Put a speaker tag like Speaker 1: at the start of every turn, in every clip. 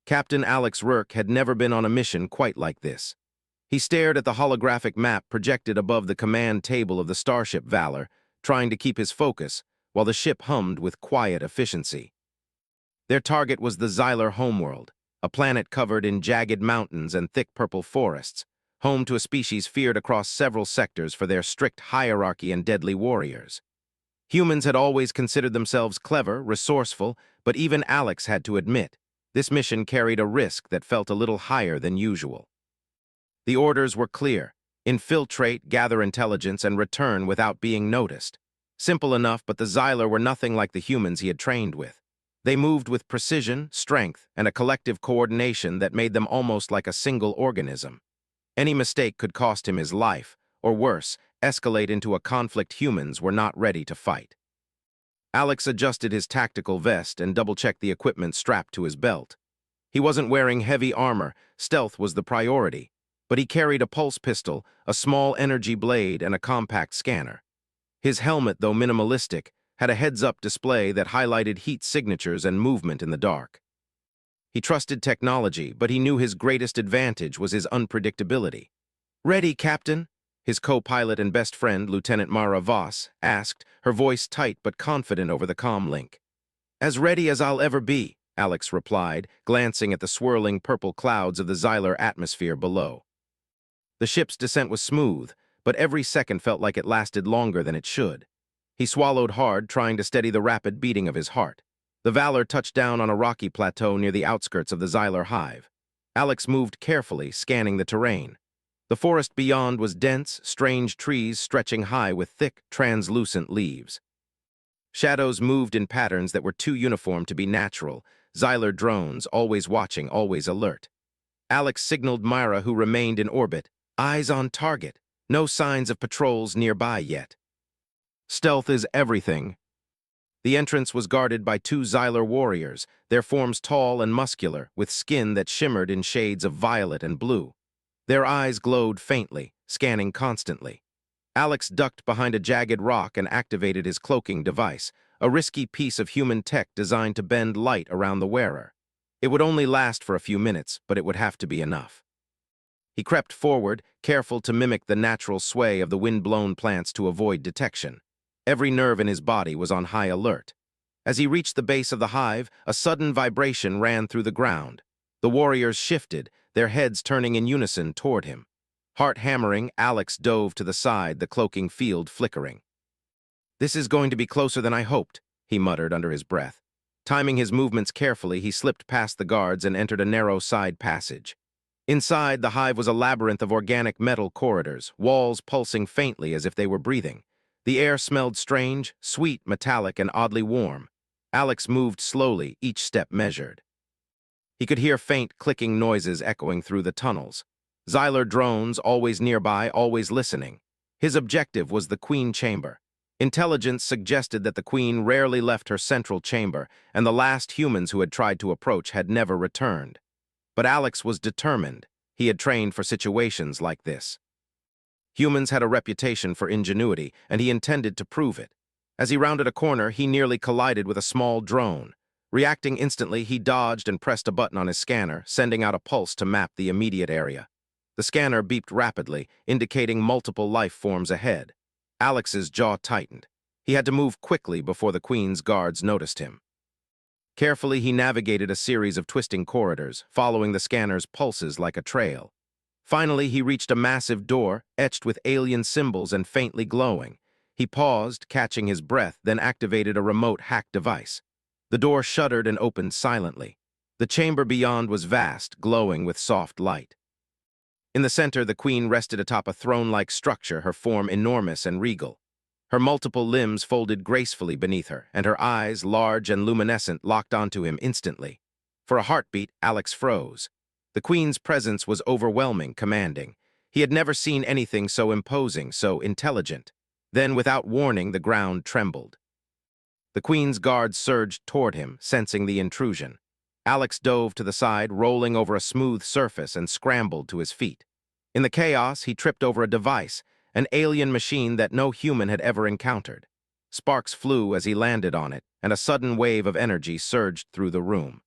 Speaker 1: Captain Alex Rourke had never been on a mission quite like this. He stared at the holographic map projected above the command table of the starship Valor, trying to keep his focus, while the ship hummed with quiet efficiency. Their target was the Xylar homeworld, a planet covered in jagged mountains and thick purple forests, home to a species feared across several sectors for their strict hierarchy and deadly warriors. Humans had always considered themselves clever, resourceful, but even Alex had to admit, this mission carried a risk that felt a little higher than usual. The orders were clear: infiltrate, gather intelligence, and return without being noticed. Simple enough, but the Xylar were nothing like the humans he had trained with. They moved with precision, strength, and a collective coordination that made them almost like a single organism. Any mistake could cost him his life, or worse, escalate into a conflict humans were not ready to fight. Alex adjusted his tactical vest and double-checked the equipment strapped to his belt. He wasn't wearing heavy armor, stealth was the priority, but he carried a pulse pistol, a small energy blade, and a compact scanner. His helmet, though minimalistic, had a heads-up display that highlighted heat signatures and movement in the dark. He trusted technology, but he knew his greatest advantage was his unpredictability. "Ready, Captain?" his co-pilot and best friend, Lieutenant Mara Voss, asked, her voice tight but confident over the comm link. "As ready as I'll ever be," Alex replied, glancing at the swirling purple clouds of the Xylar atmosphere below. The ship's descent was smooth, but every second felt like it lasted longer than it should. He swallowed hard, trying to steady the rapid beating of his heart. The Valor touched down on a rocky plateau near the outskirts of the Xylar hive. Alex moved carefully, scanning the terrain. The forest beyond was dense, strange trees stretching high with thick, translucent leaves. Shadows moved in patterns that were too uniform to be natural, Xylar drones, always watching, always alert. Alex signaled Myra, who remained in orbit. Eyes on target. No signs of patrols nearby yet. Stealth is everything. The entrance was guarded by two Xylar warriors, their forms tall and muscular, with skin that shimmered in shades of violet and blue. Their eyes glowed faintly, scanning constantly. Alex ducked behind a jagged rock and activated his cloaking device, a risky piece of human tech designed to bend light around the wearer. It would only last for a few minutes, but it would have to be enough. He crept forward, careful to mimic the natural sway of the wind-blown plants to avoid detection. Every nerve in his body was on high alert. As he reached the base of the hive, a sudden vibration ran through the ground. The warriors shifted, their heads turning in unison toward him. Heart hammering, Alex dove to the side, the cloaking field flickering. "This is going to be closer than I hoped," he muttered under his breath. Timing his movements carefully, he slipped past the guards and entered a narrow side passage. Inside, the hive was a labyrinth of organic metal corridors, walls pulsing faintly as if they were breathing. The air smelled strange, sweet, metallic, and oddly warm. Alex moved slowly, each step measured. He could hear faint, clicking noises echoing through the tunnels. Xylar drones, always nearby, always listening. His objective was the Queen Chamber. Intelligence suggested that the Queen rarely left her central chamber, and the last humans who had tried to approach had never returned. But Alex was determined. He had trained for situations like this. Humans had a reputation for ingenuity, and he intended to prove it. As he rounded a corner, he nearly collided with a small drone. Reacting instantly, he dodged and pressed a button on his scanner, sending out a pulse to map the immediate area. The scanner beeped rapidly, indicating multiple life forms ahead. Alex's jaw tightened. He had to move quickly before the Queen's guards noticed him. Carefully, he navigated a series of twisting corridors, following the scanner's pulses like a trail. Finally, he reached a massive door, etched with alien symbols and faintly glowing. He paused, catching his breath, then activated a remote hack device. The door shuddered and opened silently. The chamber beyond was vast, glowing with soft light. In the center, the Queen rested atop a throne-like structure, her form enormous and regal. Her multiple limbs folded gracefully beneath her, and her eyes, large and luminescent, locked onto him instantly. For a heartbeat, Alex froze. The Queen's presence was overwhelming, commanding. He had never seen anything so imposing, so intelligent. Then, without warning, the ground trembled. The Queen's guards surged toward him, sensing the intrusion. Alex dove to the side, rolling over a smooth surface, and scrambled to his feet. In the chaos, he tripped over a device, an alien machine that no human had ever encountered. Sparks flew as he landed on it, and a sudden wave of energy surged through the room.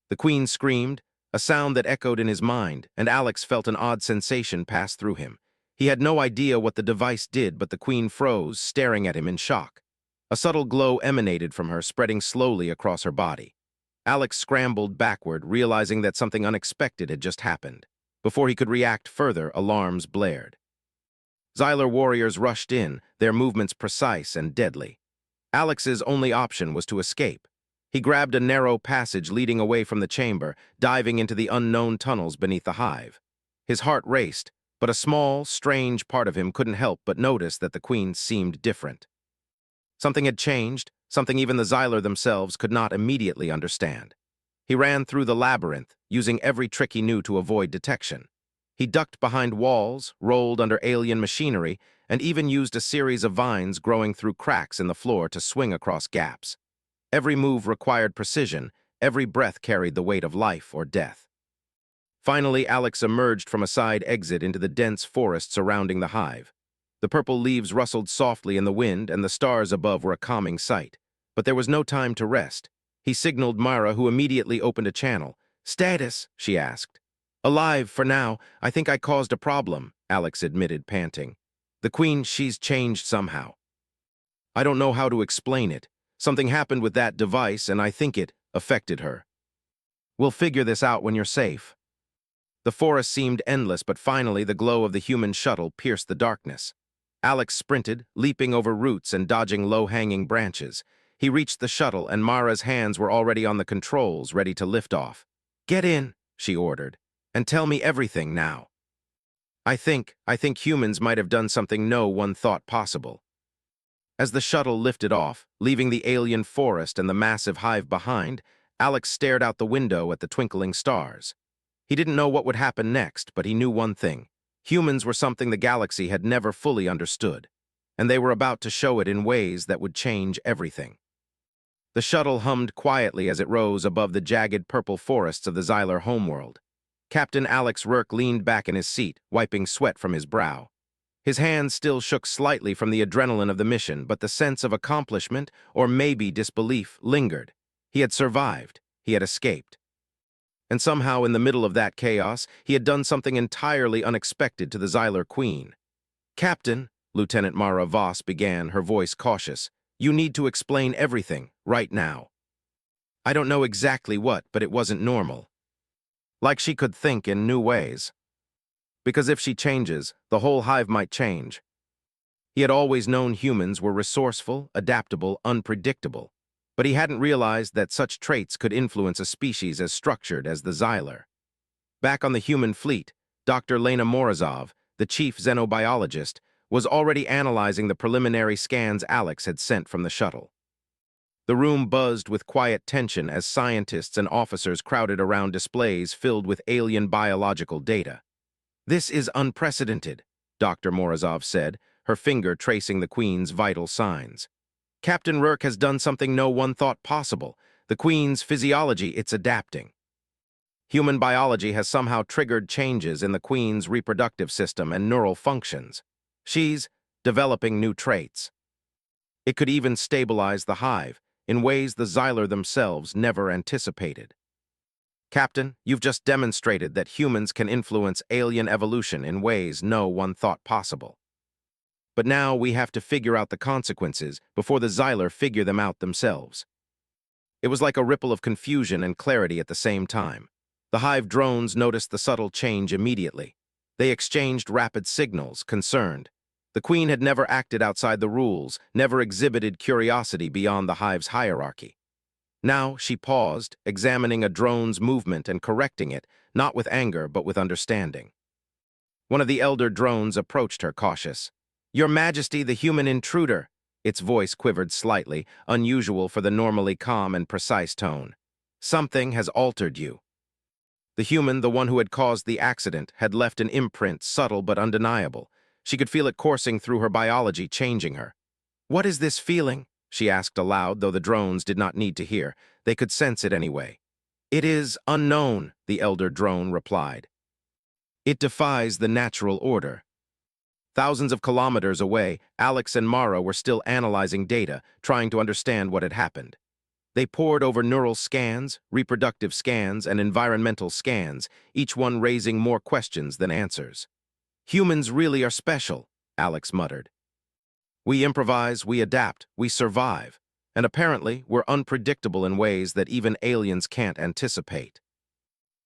Speaker 1: The queen screamed, a sound that echoed in his mind, and Alex felt an odd sensation pass through him. He had no idea what the device did, but the queen froze, staring at him in shock. A subtle glow emanated from her, spreading slowly across her body. Alex scrambled backward, realizing that something unexpected had just happened. Before he could react further, alarms blared. Xylar warriors rushed in, their movements precise and deadly. Alex's only option was to escape. He grabbed a narrow passage leading away from the chamber, diving into the unknown tunnels beneath the hive. His heart raced, but a small, strange part of him couldn't help but notice that the queen seemed different. Something had changed, something even the Xylar themselves could not immediately understand. He ran through the labyrinth, using every trick he knew to avoid detection. He ducked behind walls, rolled under alien machinery, and even used a series of vines growing through cracks in the floor to swing across gaps. Every move required precision, every breath carried the weight of life or death. Finally, Alex emerged from a side exit into the dense forest surrounding the hive. The purple leaves rustled softly in the wind, and the stars above were a calming sight. But there was no time to rest. He signaled Mara, who immediately opened a channel. "Status?" she asked. "Alive, for now. I think I caused a problem," Alex admitted, panting. "The queen, she's changed somehow. I don't know how to explain it. Something happened with that device, and I think it affected her. We'll figure this out when you're safe." The forest seemed endless, but finally the glow of the human shuttle pierced the darkness. Alex sprinted, leaping over roots and dodging low-hanging branches. He reached the shuttle, and Mara's hands were already on the controls, ready to lift off. "Get in," she ordered, "and tell me everything now." I think humans might have done something no one thought possible." As the shuttle lifted off, leaving the alien forest and the massive hive behind, Alex stared out the window at the twinkling stars. He didn't know what would happen next, but he knew one thing. Humans were something the galaxy had never fully understood, and they were about to show it in ways that would change everything. The shuttle hummed quietly as it rose above the jagged purple forests of the Xylar homeworld. Captain Alex Rourke leaned back in his seat, wiping sweat from his brow. His hands still shook slightly from the adrenaline of the mission, but the sense of accomplishment, or maybe disbelief, lingered. He had survived. He had escaped. And somehow, in the middle of that chaos, he had done something entirely unexpected to the Xylar Queen. "Captain," Lieutenant Mara Voss began, her voice cautious, "you need to explain everything, right now. I don't know exactly what, but it wasn't normal. Like she could think in new ways. Because if she changes, the whole hive might change." He had always known humans were resourceful, adaptable, unpredictable, but he hadn't realized that such traits could influence a species as structured as the Xylar. Back on the human fleet, Dr. Lena Morozov, the chief xenobiologist, was already analyzing the preliminary scans Alex had sent from the shuttle. The room buzzed with quiet tension as scientists and officers crowded around displays filled with alien biological data. "This is unprecedented," Dr. Morozov said, her finger tracing the Queen's vital signs. "Captain Rourke has done something no one thought possible. The Queen's physiology, it's adapting. Human biology has somehow triggered changes in the Queen's reproductive system and neural functions. She's developing new traits. It could even stabilize the hive in ways the Xylar themselves never anticipated. Captain, you've just demonstrated that humans can influence alien evolution in ways no one thought possible. But now we have to figure out the consequences before the Xylar figure them out themselves." It was like a ripple of confusion and clarity at the same time. The hive drones noticed the subtle change immediately. They exchanged rapid signals, concerned. The Queen had never acted outside the rules, never exhibited curiosity beyond the hive's hierarchy. Now she paused, examining a drone's movement and correcting it, not with anger but with understanding. One of the elder drones approached her, cautious. "Your Majesty, the human intruder." Its voice quivered slightly, unusual for the normally calm and precise tone. "Something has altered you." The human, the one who had caused the accident, had left an imprint, subtle but undeniable. She could feel it coursing through her biology, changing her. "What is this feeling?" she asked aloud, though the drones did not need to hear. They could sense it anyway. "It is unknown," the elder drone replied. "It defies the natural order." Thousands of kilometers away, Alex and Mara were still analyzing data, trying to understand what had happened. They pored over neural scans, reproductive scans, and environmental scans, each one raising more questions than answers. Humans really are special, Alex muttered. We improvise, we adapt, we survive, and apparently we're unpredictable in ways that even aliens can't anticipate.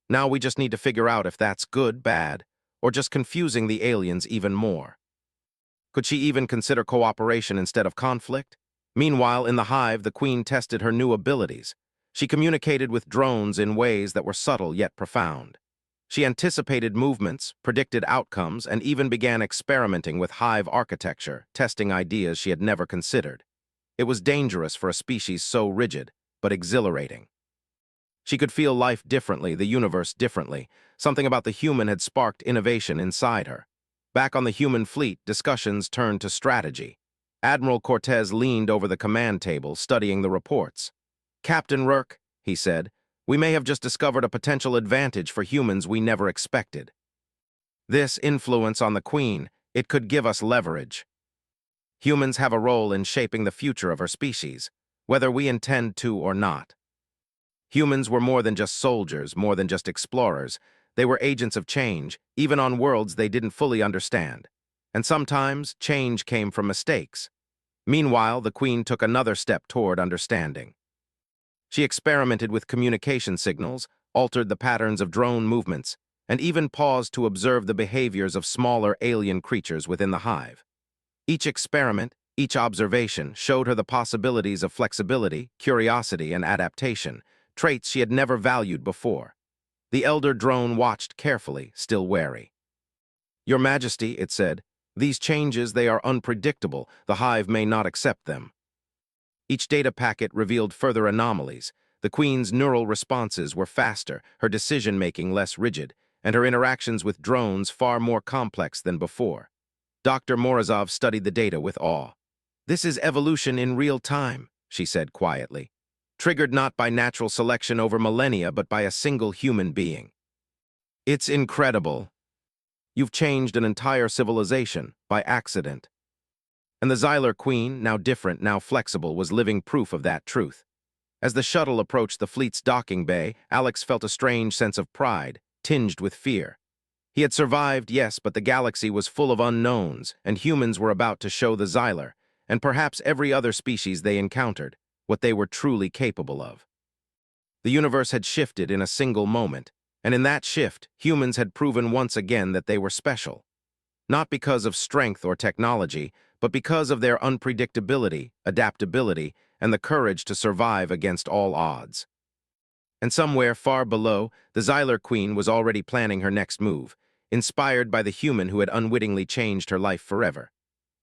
Speaker 1: Now we just need to figure out if that's good, bad, or just confusing the aliens even more. Could she even consider cooperation instead of conflict? Meanwhile, in the hive, the queen tested her new abilities. She communicated with drones in ways that were subtle yet profound. She anticipated movements, predicted outcomes, and even began experimenting with hive architecture, testing ideas she had never considered. It was dangerous for a species so rigid, but exhilarating. She could feel life differently, the universe differently. Something about the human had sparked innovation inside her. Back on the human fleet, discussions turned to strategy. Admiral Cortez leaned over the command table, studying the reports. "Captain Rourke," he said, "we may have just discovered a potential advantage for humans we never expected. This influence on the Queen, it could give us leverage. Humans have a role in shaping the future of our species, whether we intend to or not. Humans were more than just soldiers, more than just explorers. They were agents of change, even on worlds they didn't fully understand. And sometimes, change came from mistakes. Meanwhile, the Queen took another step toward understanding. She experimented with communication signals, altered the patterns of drone movements, and even paused to observe the behaviors of smaller alien creatures within the hive. Each experiment, each observation showed her the possibilities of flexibility, curiosity, and adaptation, traits she had never valued before. The elder drone watched carefully, still wary. "Your Majesty," it said, "these changes, they are unpredictable. The hive may not accept them." Each data packet revealed further anomalies. The Queen's neural responses were faster, her decision-making less rigid, and her interactions with drones far more complex than before. Dr. Morozov studied the data with awe. "This is evolution in real time," she said quietly, "triggered not by natural selection over millennia, but by a single human being. It's incredible. You've changed an entire civilization by accident." And the Xylar Queen, now different, now flexible, was living proof of that truth. As the shuttle approached the fleet's docking bay, Alex felt a strange sense of pride, tinged with fear. He had survived, yes, but the galaxy was full of unknowns, and humans were about to show the Xylar, and perhaps every other species they encountered, what they were truly capable of. The universe had shifted in a single moment, and in that shift, humans had proven once again that they were special. Not because of strength or technology, but because of their unpredictability, adaptability, and the courage to survive against all odds. And somewhere far below, the Xylar Queen was already planning her next move, inspired by the human who had unwittingly changed her life forever.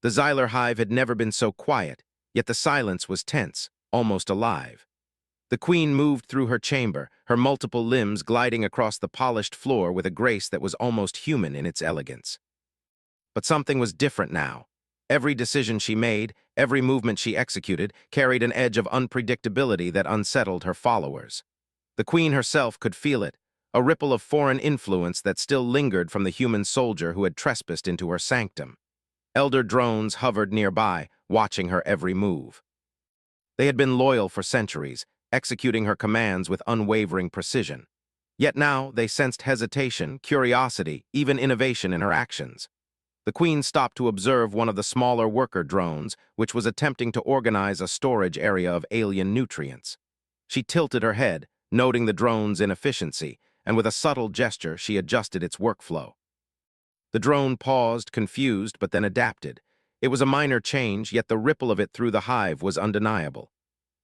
Speaker 1: The Xylar hive had never been so quiet, yet the silence was tense, almost alive. The Queen moved through her chamber, her multiple limbs gliding across the polished floor with a grace that was almost human in its elegance. But something was different now. Every decision she made, every movement she executed, carried an edge of unpredictability that unsettled her followers. The Queen herself could feel it, a ripple of foreign influence that still lingered from the human soldier who had trespassed into her sanctum. Elder drones hovered nearby, watching her every move. They had been loyal for centuries, executing her commands with unwavering precision. Yet now they sensed hesitation, curiosity, even innovation in her actions. The Queen stopped to observe one of the smaller worker drones, which was attempting to organize a storage area of alien nutrients. She tilted her head, noting the drone's inefficiency, and with a subtle gesture she adjusted its workflow. The drone paused, confused, but then adapted. It was a minor change, yet the ripple of it through the hive was undeniable.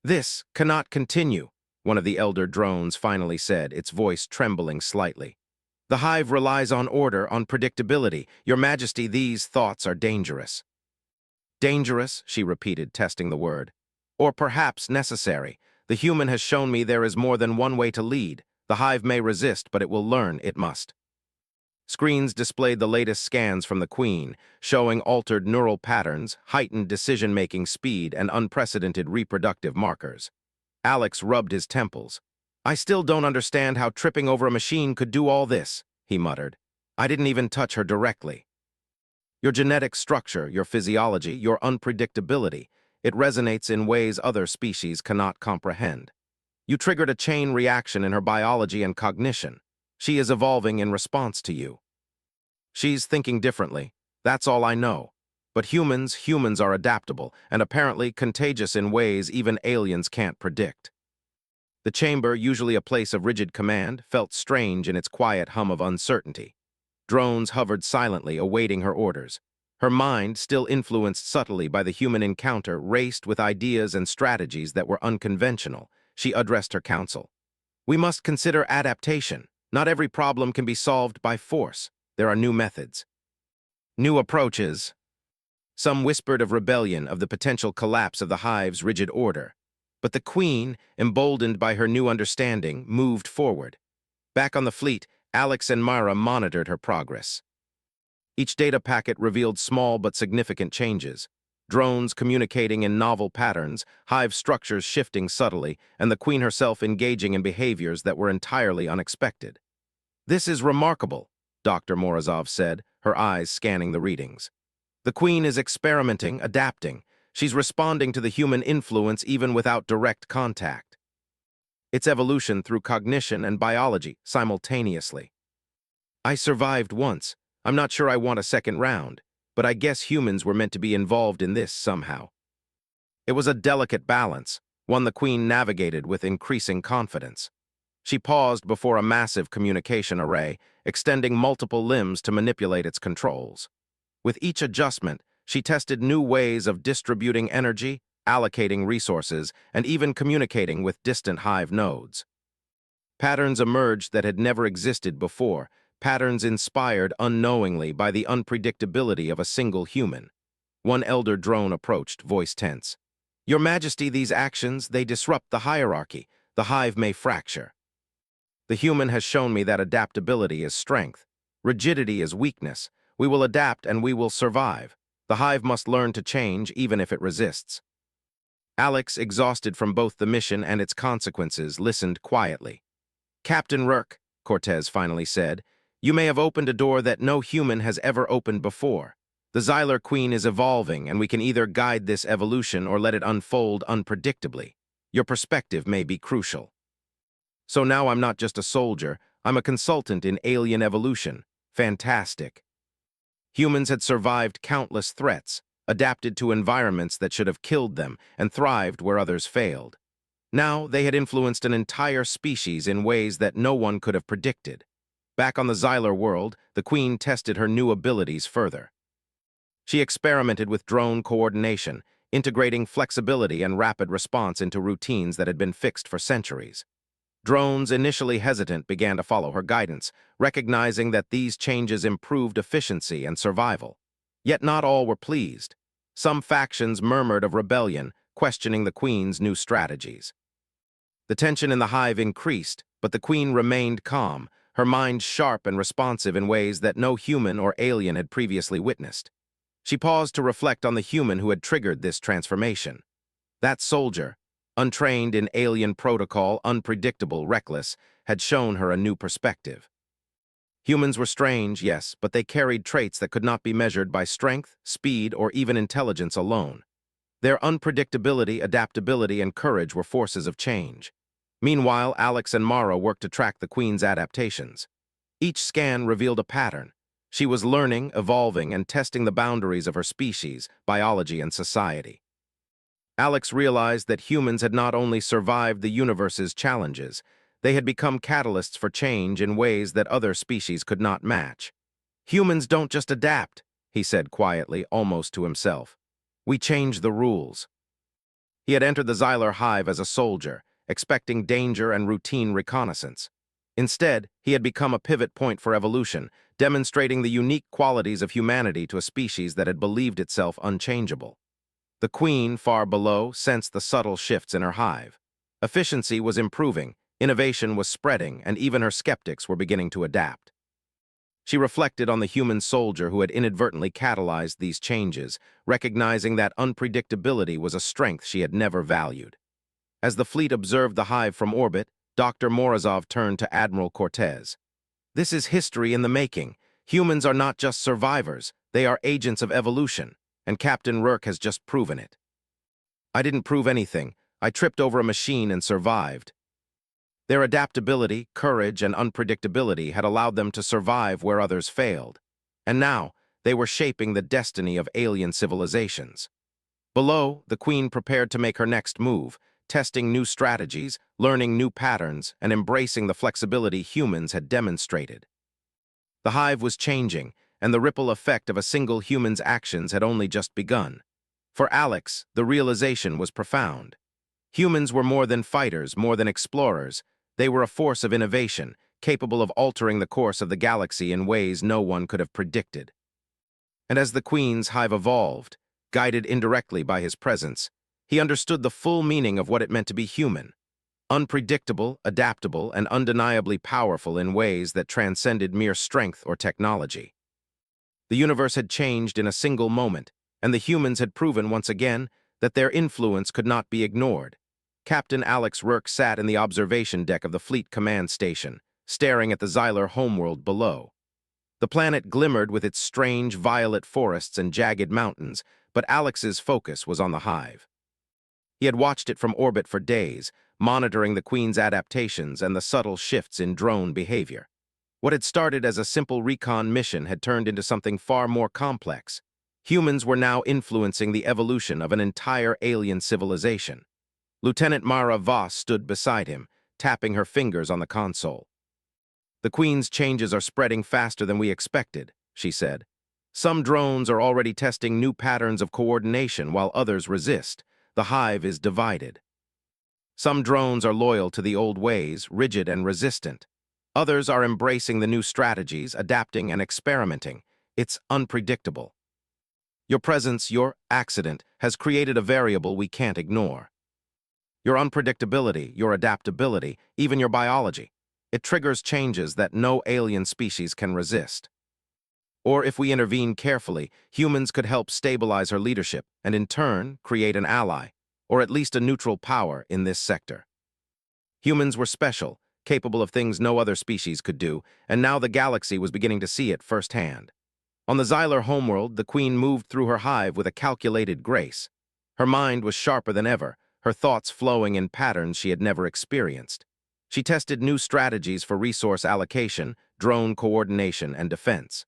Speaker 1: "This cannot continue," one of the elder drones finally said, its voice trembling slightly. "The hive relies on order, on predictability. Your Majesty, these thoughts are dangerous." "Dangerous," she repeated, testing the word. "Or perhaps necessary. The human has shown me there is more than one way to lead. The hive may resist, but it will learn it must." Screens displayed the latest scans from the Queen, showing altered neural patterns, heightened decision-making speed, and unprecedented reproductive markers. Alex rubbed his temples. "I still don't understand how tripping over a machine could do all this," he muttered. "I didn't even touch her directly." "Your genetic structure, your physiology, your unpredictability, It resonates in ways other species cannot comprehend. You triggered a chain reaction in her biology and cognition. She is evolving in response to you. She's thinking differently. That's all I know. But humans are adaptable and apparently contagious in ways even aliens can't predict. The chamber, usually a place of rigid command, felt strange in its quiet hum of uncertainty. Drones hovered silently, awaiting her orders. Her mind, still influenced subtly by the human encounter, raced with ideas and strategies that were unconventional. She addressed her council. We must consider adaptation. Not every problem can be solved by force. There are new methods, new approaches. Some whispered of rebellion, of the potential collapse of the hive's rigid order. But the queen, emboldened by her new understanding, moved forward. Back on the fleet, Alex and Mara monitored her progress. Each data packet revealed small but significant changes. Drones communicating in novel patterns, hive structures shifting subtly, and the queen herself engaging in behaviors that were entirely unexpected. "This is remarkable," Dr. Morozov said, her eyes scanning the readings. "The queen is experimenting, adapting. She's responding to the human influence even without direct contact. It's evolution through cognition and biology simultaneously. I survived once. I'm not sure I want a second round, but I guess humans were meant to be involved in this somehow." It was a delicate balance, one the queen navigated with increasing confidence. She paused before a massive communication array, extending multiple limbs to manipulate its controls. With each adjustment, she tested new ways of distributing energy, allocating resources, and even communicating with distant hive nodes. Patterns emerged that had never existed before, patterns inspired unknowingly by the unpredictability of a single human. One elder drone approached, voice tense. "Your Majesty, these actions, they disrupt the hierarchy. The hive may fracture." "The human has shown me that adaptability is strength. Rigidity is weakness. We will adapt and we will survive. The hive must learn to change even if it resists." Alex, exhausted from both the mission and its consequences, listened quietly. "Captain Rourke," Cortez finally said, "you may have opened a door that no human has ever opened before. The Xylar Queen is evolving, and we can either guide this evolution or let it unfold unpredictably. Your perspective may be crucial." "So now I'm not just a soldier, I'm a consultant in alien evolution. Fantastic." Humans had survived countless threats, adapted to environments that should have killed them, and thrived where others failed. Now they had influenced an entire species in ways that no one could have predicted. Back on the Xylar world, the Queen tested her new abilities further. She experimented with drone coordination, integrating flexibility and rapid response into routines that had been fixed for centuries. Drones, initially hesitant, began to follow her guidance, recognizing that these changes improved efficiency and survival. Yet not all were pleased. Some factions murmured of rebellion, questioning the Queen's new strategies. The tension in the hive increased, but the Queen remained calm, her mind sharp and responsive in ways that no human or alien had previously witnessed. She paused to reflect on the human who had triggered this transformation. That soldier, untrained in alien protocol, unpredictable, reckless, had shown her a new perspective. Humans were strange, yes, but they carried traits that could not be measured by strength, speed, or even intelligence alone. Their unpredictability, adaptability, and courage were forces of change. Meanwhile, Alex and Mara worked to track the Queen's adaptations. Each scan revealed a pattern. She was learning, evolving, and testing the boundaries of her species, biology, and society. Alex realized that humans had not only survived the universe's challenges, they had become catalysts for change in ways that other species could not match. "Humans don't just adapt," he said quietly, almost to himself. "We change the rules." He had entered the Xylar hive as a soldier, expecting danger and routine reconnaissance. Instead, he had become a pivot point for evolution, demonstrating the unique qualities of humanity to a species that had believed itself unchangeable. The Queen, far below, sensed the subtle shifts in her hive. Efficiency was improving, innovation was spreading, and even her skeptics were beginning to adapt. She reflected on the human soldier who had inadvertently catalyzed these changes, recognizing that unpredictability was a strength she had never valued. As the fleet observed the hive from orbit, Dr. Morozov turned to Admiral Cortez. "This is history in the making. Humans are not just survivors, they are agents of evolution, and Captain Rourke has just proven it." I didn't prove anything. I tripped over a machine and survived. Their adaptability, courage, and unpredictability had allowed them to survive where others failed. And now, they were shaping the destiny of alien civilizations. Below, the Queen prepared to make her next move, testing new strategies, learning new patterns, and embracing the flexibility humans had demonstrated. The hive was changing, and the ripple effect of a single human's actions had only just begun. For Alex, the realization was profound. Humans were more than fighters, more than explorers. They were a force of innovation, capable of altering the course of the galaxy in ways no one could have predicted. And as the Queen's hive evolved, guided indirectly by his presence, he understood the full meaning of what it meant to be human. Unpredictable, adaptable, and undeniably powerful in ways that transcended mere strength or technology. The universe had changed in a single moment, and the humans had proven once again that their influence could not be ignored. Captain Alex Rourke sat in the observation deck of the Fleet Command Station, staring at the Xylar homeworld below. The planet glimmered with its strange violet forests and jagged mountains, but Alex's focus was on the hive. He had watched it from orbit for days, monitoring the Queen's adaptations and the subtle shifts in drone behavior. What had started as a simple recon mission had turned into something far more complex. Humans were now influencing the evolution of an entire alien civilization. Lieutenant Mara Voss stood beside him, tapping her fingers on the console. "The Queen's changes are spreading faster than we expected," she said. "Some drones are already testing new patterns of coordination while others resist. The hive is divided. Some drones are loyal to the old ways, rigid and resistant. Others are embracing the new strategies, adapting and experimenting. It's unpredictable. Your presence, your accident, has created a variable we can't ignore. Your unpredictability, your adaptability, even your biology. It triggers changes that no alien species can resist. Or if we intervene carefully, humans could help stabilize her leadership and in turn create an ally, or at least a neutral power in this sector." Humans were special, capable of things no other species could do, and now the galaxy was beginning to see it firsthand. On the Xylar homeworld, the Queen moved through her hive with a calculated grace. Her mind was sharper than ever, her thoughts flowing in patterns she had never experienced. She tested new strategies for resource allocation, drone coordination, and defense.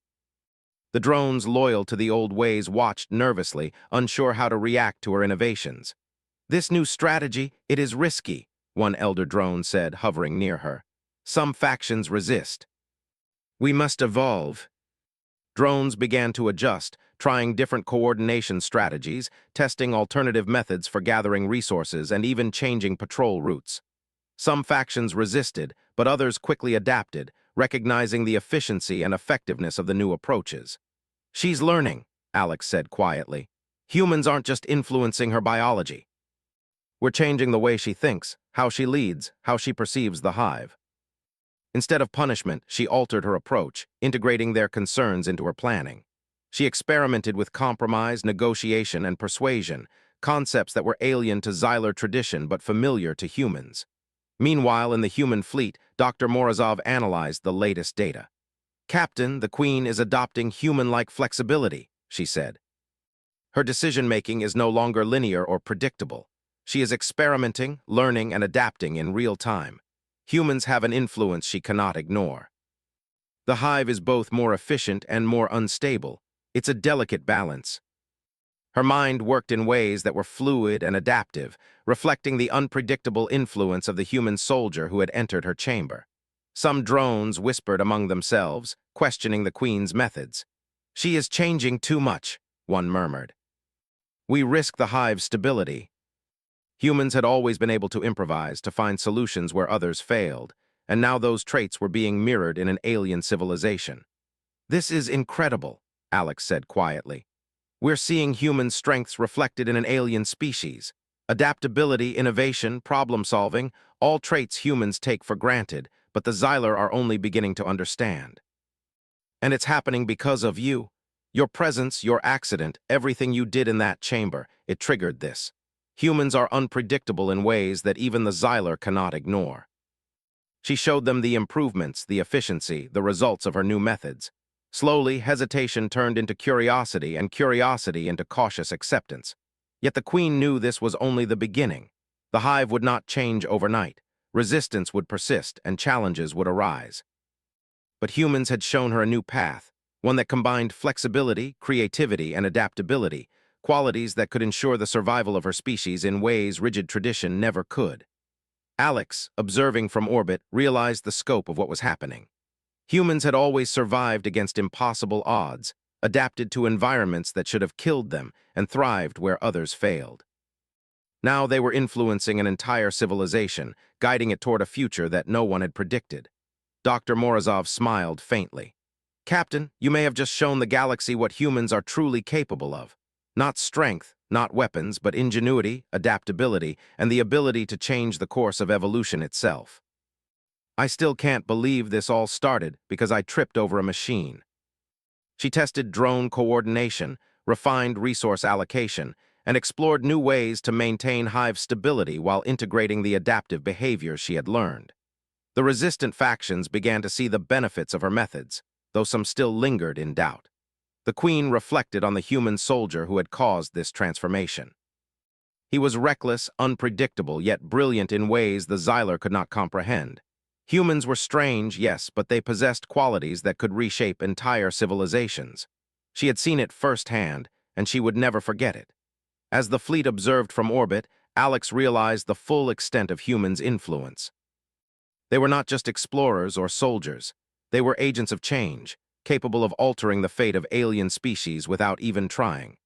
Speaker 1: The drones loyal to the old ways watched nervously, unsure how to react to her innovations. "This new strategy, it is risky," one elder drone said, hovering near her. "Some factions resist. We must evolve." Drones began to adjust, trying different coordination strategies, testing alternative methods for gathering resources, and even changing patrol routes. Some factions resisted, but others quickly adapted, recognizing the efficiency and effectiveness of the new approaches. "She's learning," Alex said quietly. "Humans aren't just influencing her biology. We're changing the way she thinks, how she leads, how she perceives the hive." Instead of punishment, she altered her approach, integrating their concerns into her planning. She experimented with compromise, negotiation, and persuasion, concepts that were alien to Xylar tradition but familiar to humans. Meanwhile, in the human fleet, Dr. Morozov analyzed the latest data. "Captain, the Queen is adopting human-like flexibility," she said. "Her decision-making is no longer linear or predictable. She is experimenting, learning, and adapting in real time. Humans have an influence she cannot ignore. The hive is both more efficient and more unstable. It's a delicate balance." Her mind worked in ways that were fluid and adaptive, reflecting the unpredictable influence of the human soldier who had entered her chamber. Some drones whispered among themselves, questioning the Queen's methods. "She is changing too much," one murmured. "We risk the hive's stability." Humans had always been able to improvise, to find solutions where others failed, and now those traits were being mirrored in an alien civilization. "This is incredible," Alex said quietly. "We're seeing human strengths reflected in an alien species. Adaptability, innovation, problem-solving, all traits humans take for granted, but the Xylar are only beginning to understand. And it's happening because of you. Your presence, your accident, everything you did in that chamber, it triggered this. Humans are unpredictable in ways that even the Xylar cannot ignore." She showed them the improvements, the efficiency, the results of her new methods. Slowly, hesitation turned into curiosity, and curiosity into cautious acceptance. Yet the queen knew this was only the beginning. The hive would not change overnight. Resistance would persist and challenges would arise. But humans had shown her a new path, one that combined flexibility, creativity, and adaptability, qualities that could ensure the survival of her species in ways rigid tradition never could. Alex, observing from orbit, realized the scope of what was happening. Humans had always survived against impossible odds, adapted to environments that should have killed them, and thrived where others failed. Now they were influencing an entire civilization, guiding it toward a future that no one had predicted. Dr. Morozov smiled faintly. Captain, you may have just shown the galaxy what humans are truly capable of. Not strength, not weapons, but ingenuity, adaptability, and the ability to change the course of evolution itself. I still can't believe this all started because I tripped over a machine. She tested drone coordination, refined resource allocation, and explored new ways to maintain hive stability while integrating the adaptive behaviors she had learned. The resistant factions began to see the benefits of her methods, though some still lingered in doubt. The queen reflected on the human soldier who had caused this transformation. He was reckless, unpredictable, yet brilliant in ways the Xyler could not comprehend. Humans were strange, yes, but they possessed qualities that could reshape entire civilizations. She had seen it firsthand, and she would never forget it. As the fleet observed from orbit, Alex realized the full extent of humans' influence. They were not just explorers or soldiers. They were agents of change, capable of altering the fate of alien species without even trying.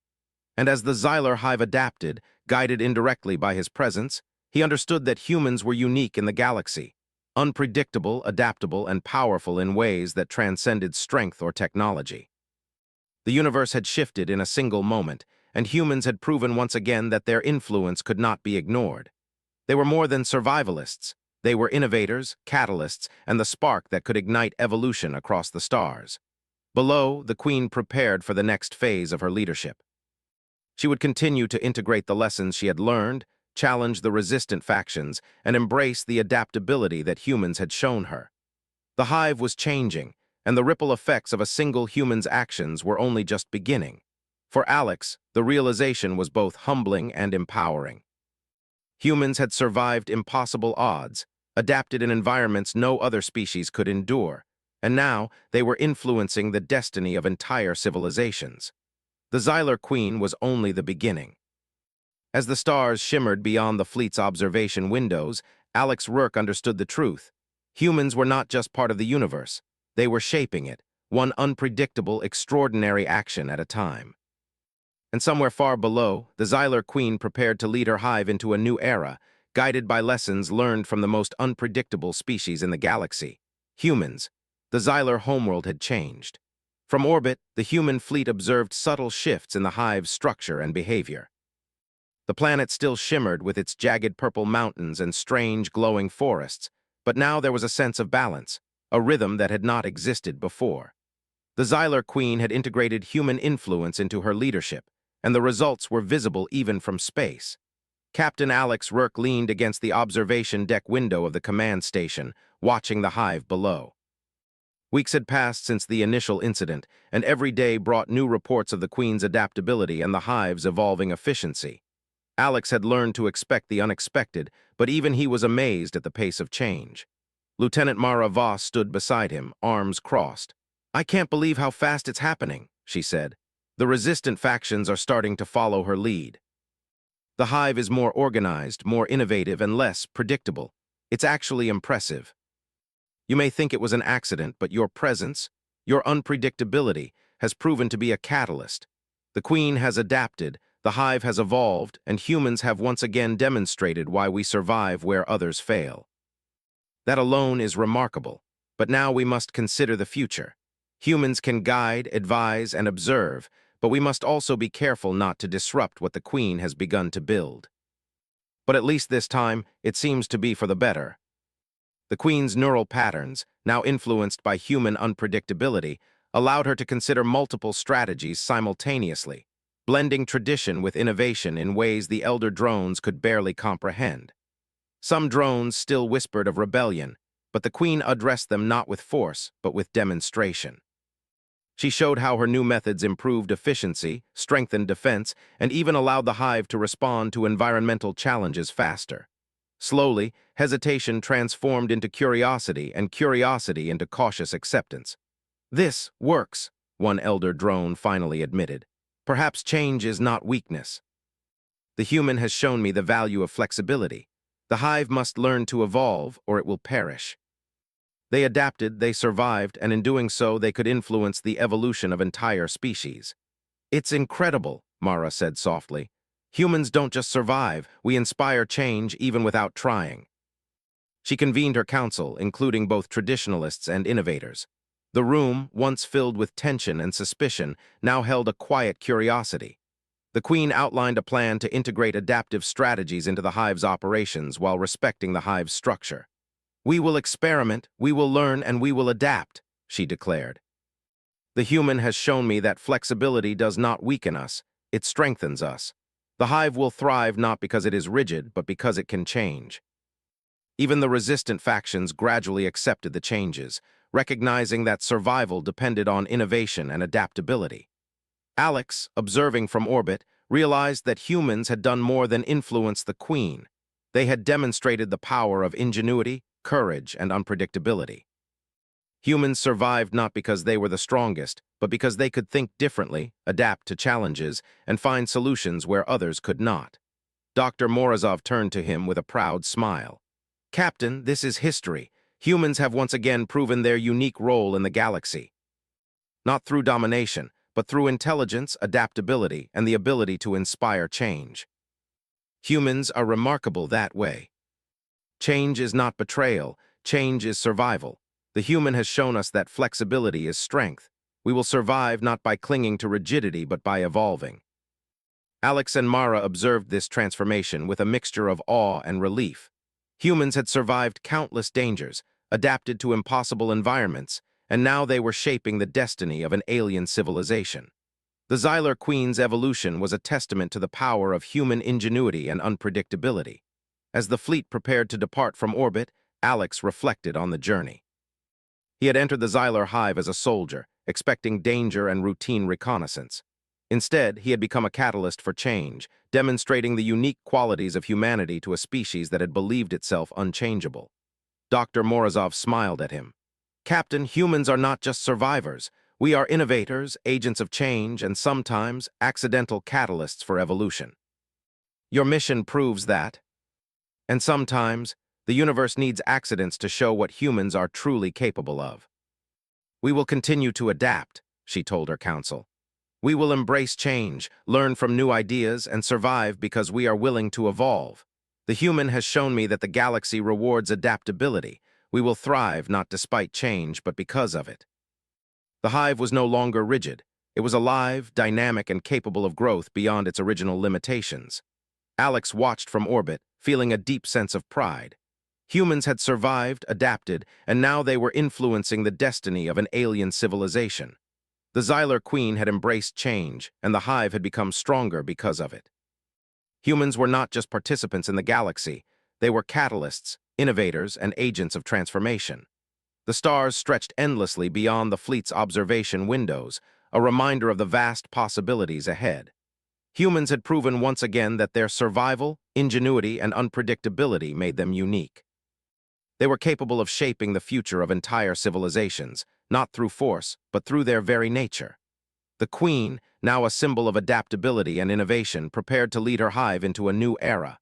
Speaker 1: And as the Xyler hive adapted, guided indirectly by his presence, he understood that humans were unique in the galaxy, unpredictable, adaptable, and powerful in ways that transcended strength or technology. The universe had shifted in a single moment, and humans had proven once again that their influence could not be ignored. They were more than survivalists. They were innovators, catalysts, and the spark that could ignite evolution across the stars. Below, the Queen prepared for the next phase of her leadership. She would continue to integrate the lessons she had learned, challenge the resistant factions, and embrace the adaptability that humans had shown her. The hive was changing, and the ripple effects of a single human's actions were only just beginning. For Alex, the realization was both humbling and empowering. Humans had survived impossible odds, adapted in environments no other species could endure, and now they were influencing the destiny of entire civilizations. The Xyler Queen was only the beginning. As the stars shimmered beyond the fleet's observation windows, Alex Rourke understood the truth. Humans were not just part of the universe. They were shaping it, one unpredictable, extraordinary action at a time. And somewhere far below, the Xyler Queen prepared to lead her hive into a new era, guided by lessons learned from the most unpredictable species in the galaxy, humans. The Xyler homeworld had changed. From orbit, the human fleet observed subtle shifts in the hive's structure and behavior. The planet still shimmered with its jagged purple mountains and strange glowing forests, but now there was a sense of balance, a rhythm that had not existed before. The Xyler Queen had integrated human influence into her leadership, and the results were visible even from space. Captain Alex Rourke leaned against the observation deck window of the command station, watching the hive below. Weeks had passed since the initial incident, and every day brought new reports of the Queen's adaptability and the hive's evolving efficiency. Alex had learned to expect the unexpected, but even he was amazed at the pace of change. Lieutenant Mara Voss stood beside him, arms crossed. "I can't believe how fast it's happening," she said. "The resistant factions are starting to follow her lead. The hive is more organized, more innovative, and less predictable. It's actually impressive. You may think it was an accident, but your presence, your unpredictability, has proven to be a catalyst. The Queen has adapted, the hive has evolved, and humans have once again demonstrated why we survive where others fail. That alone is remarkable, but now we must consider the future. Humans can guide, advise, and observe, but we must also be careful not to disrupt what the Queen has begun to build. But at least this time, it seems to be for the better." The Queen's neural patterns, now influenced by human unpredictability, allowed her to consider multiple strategies simultaneously, blending tradition with innovation in ways the elder drones could barely comprehend. Some drones still whispered of rebellion, but the Queen addressed them not with force, but with demonstration. She showed how her new methods improved efficiency, strengthened defense, and even allowed the hive to respond to environmental challenges faster. Slowly, hesitation transformed into curiosity and curiosity into cautious acceptance. "This works," one elder drone finally admitted. "Perhaps change is not weakness. The human has shown me the value of flexibility. The hive must learn to evolve, or it will perish." They adapted, they survived, and in doing so, they could influence the evolution of entire species. "It's incredible," Mara said softly. "Humans don't just survive, we inspire change even without trying." She convened her council, including both traditionalists and innovators. The room, once filled with tension and suspicion, now held a quiet curiosity. The Queen outlined a plan to integrate adaptive strategies into the hive's operations while respecting the hive's structure. "We will experiment, we will learn, and we will adapt," she declared. "The human has shown me that flexibility does not weaken us, it strengthens us. The hive will thrive not because it is rigid, but because it can change." Even the resistant factions gradually accepted the changes, recognizing that survival depended on innovation and adaptability. Alex, observing from orbit, realized that humans had done more than influence the Queen. They had demonstrated the power of ingenuity, courage, and unpredictability. Humans survived not because they were the strongest, but because they could think differently, adapt to challenges, and find solutions where others could not. Dr. Morozov turned to him with a proud smile. "Captain, this is history. Humans have once again proven their unique role in the galaxy. Not through domination, but through intelligence, adaptability, and the ability to inspire change. Humans are remarkable that way. Change is not betrayal, change is survival. The human has shown us that flexibility is strength. We will survive not by clinging to rigidity, but by evolving." Alex and Mara observed this transformation with a mixture of awe and relief. Humans had survived countless dangers, adapted to impossible environments, and now they were shaping the destiny of an alien civilization. The Xylar Queen's evolution was a testament to the power of human ingenuity and unpredictability. As the fleet prepared to depart from orbit, Alex reflected on the journey. He had entered the Xylar hive as a soldier, expecting danger and routine reconnaissance. Instead, he had become a catalyst for change, demonstrating the unique qualities of humanity to a species that had believed itself unchangeable. Dr. Morozov smiled at him. "Captain, humans are not just survivors. We are innovators, agents of change, and sometimes accidental catalysts for evolution. Your mission proves that. And sometimes, the universe needs accidents to show what humans are truly capable of." "We will continue to adapt," she told her council. "We will embrace change, learn from new ideas, and survive because we are willing to evolve. The human has shown me that the galaxy rewards adaptability. We will thrive not despite change, but because of it." The hive was no longer rigid. It was alive, dynamic, and capable of growth beyond its original limitations. Alex watched from orbit, feeling a deep sense of pride. Humans had survived, adapted, and now they were influencing the destiny of an alien civilization. The Xylar Queen had embraced change, and the hive had become stronger because of it. Humans were not just participants in the galaxy, they were catalysts, innovators, and agents of transformation. The stars stretched endlessly beyond the fleet's observation windows, a reminder of the vast possibilities ahead. Humans had proven once again that their survival, ingenuity, and unpredictability made them unique. They were capable of shaping the future of entire civilizations, not through force, but through their very nature. The Queen, now a symbol of adaptability and innovation, prepared to lead her hive into a new era.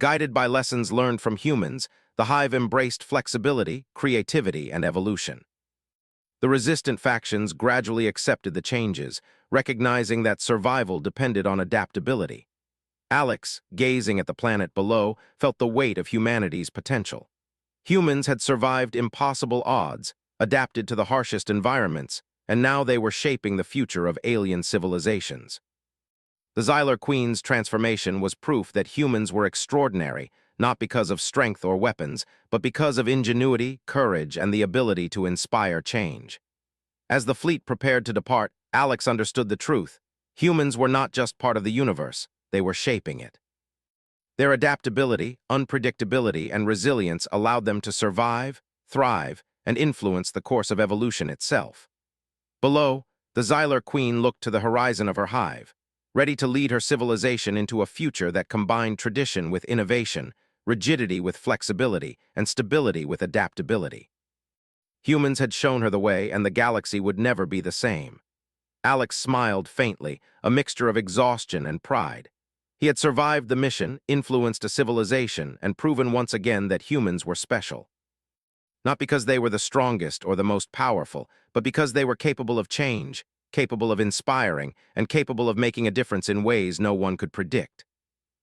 Speaker 1: Guided by lessons learned from humans, the hive embraced flexibility, creativity, and evolution. The resistant factions gradually accepted the changes, recognizing that survival depended on adaptability. Alex, gazing at the planet below, felt the weight of humanity's potential. Humans had survived impossible odds, adapted to the harshest environments, and now they were shaping the future of alien civilizations. The Xylar Queen's transformation was proof that humans were extraordinary, not because of strength or weapons, but because of ingenuity, courage, and the ability to inspire change. As the fleet prepared to depart, Alex understood the truth. Humans were not just part of the universe, they were shaping it. Their adaptability, unpredictability, and resilience allowed them to survive, thrive, and influence the course of evolution itself. Below, The Xylar Queen looked to the horizon of her hive, ready to lead her civilization into a future that combined tradition with innovation, rigidity with flexibility, and stability with adaptability. Humans had shown her the way, and the galaxy would never be the same. Alex smiled faintly, a mixture of exhaustion and pride. He had survived the mission, influenced a civilization, and proven once again that humans were special. Not because they were the strongest or the most powerful, but because they were capable of change, capable of inspiring, and capable of making a difference in ways no one could predict.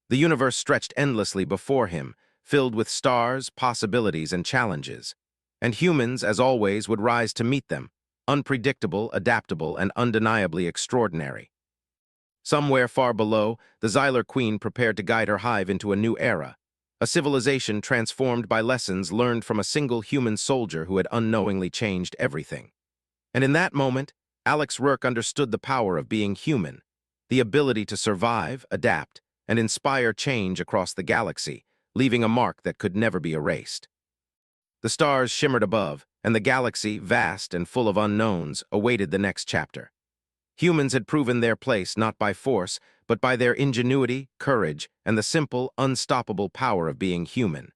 Speaker 1: The universe stretched endlessly before him, filled with stars, possibilities, and challenges. And humans, as always, would rise to meet them, unpredictable, adaptable, and undeniably extraordinary. Somewhere far below, the Xylar Queen prepared to guide her hive into a new era, a civilization transformed by lessons learned from a single human soldier who had unknowingly changed everything. And in that moment, Alex Rourke understood the power of being human, the ability to survive, adapt, and inspire change across the galaxy, leaving a mark that could never be erased. The stars shimmered above, and the galaxy, vast and full of unknowns, awaited the next chapter. Humans had proven their place not by force, but by their ingenuity, courage, and the simple, unstoppable power of being human.